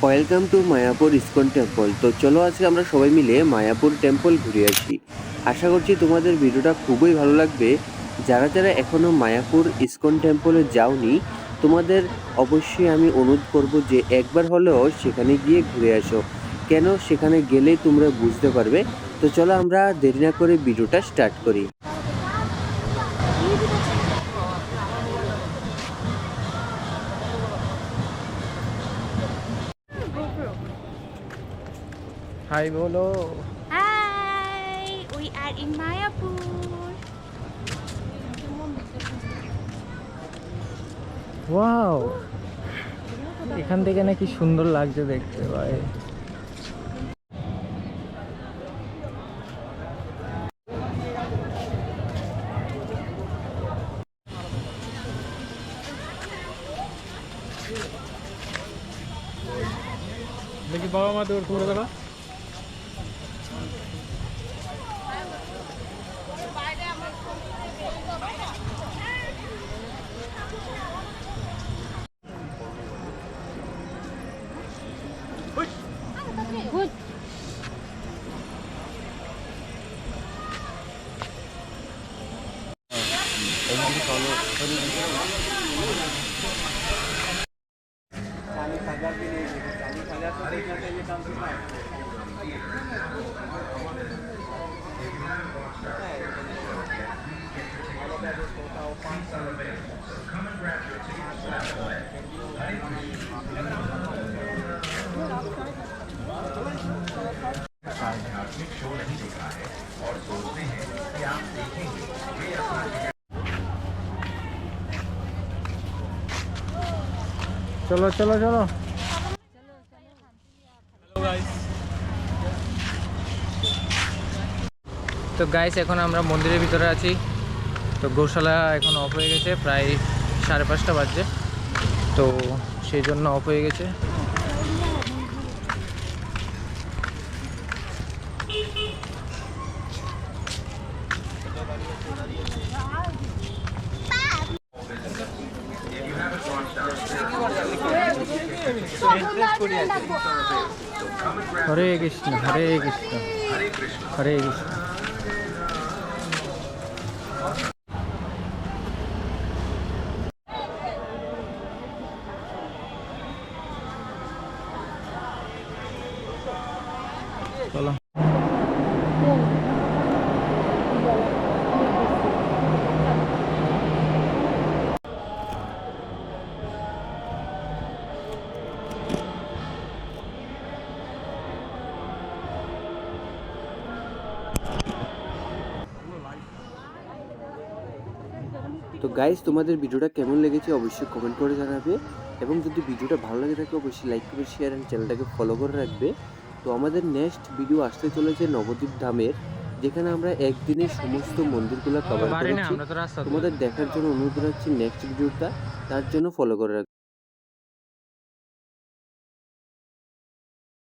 Welcome to Mayapur ISKCON temple. তো চলো আজকে আমরা সবাই মিলে মায়াপুর টেম্পল ঘুরে আসি। আশা করছি তোমাদের ভিডিওটা খুবই ভালো লাগবে। যারা যারা এখনও মায়াপুর ইসকন টেম্পলে যাওনি, তোমাদের অবশ্যই আমি অনুরোধ করব যে একবার হলেও সেখানে গিয়ে ঘুরে আসো। কেন, সেখানে গেলেই তোমরা বুঝতে পারবে। তো চলো আমরা দেরি না করে ভিডিওটা স্টার্ট করি। হাই বলো। Hi, we are in Mayapur. Wow, এখান থেকে নাকি সুন্দর লাগছে দেখতে ভাই। দেখি বাবা মা তোর তোমরা দাঁড়া। Good. চলো চলো চলো। তো গাইস, এখন আমরা মন্দিরের ভিতরে আছি। তো গৌশালা এখন অফ হয়ে গেছে, প্রায় 5:30 বাজছে। তো সেই জন্য অফ হয়ে গেছে। হরে কৃষ্ণ হরে কৃষ্ণ হরে কৃষ্ণ। চলো। তো গাইজ, তোমাদের ভিডিওটা কেমন লেগেছে অবশ্যই কমেন্ট করে জানাবে, এবং যদি ভিডিওটা ভালো লাগে থাকে অবশ্যই লাইক করে শেয়ার এন্ড চ্যানেলটাকে ফলো করে রাখবে। তো আমাদের নেক্সট ভিডিও আসতে চলেছে নবদ্বীপ ধামের, যেখানে আমরা একদিনে সমস্ত মন্দিরগুলো কভার করেছি। তোমাদের দেখার জন্য অনুরোধ রাখছি নেক্সট ভিডিওটা, তার জন্য ফলো করে রাখবে।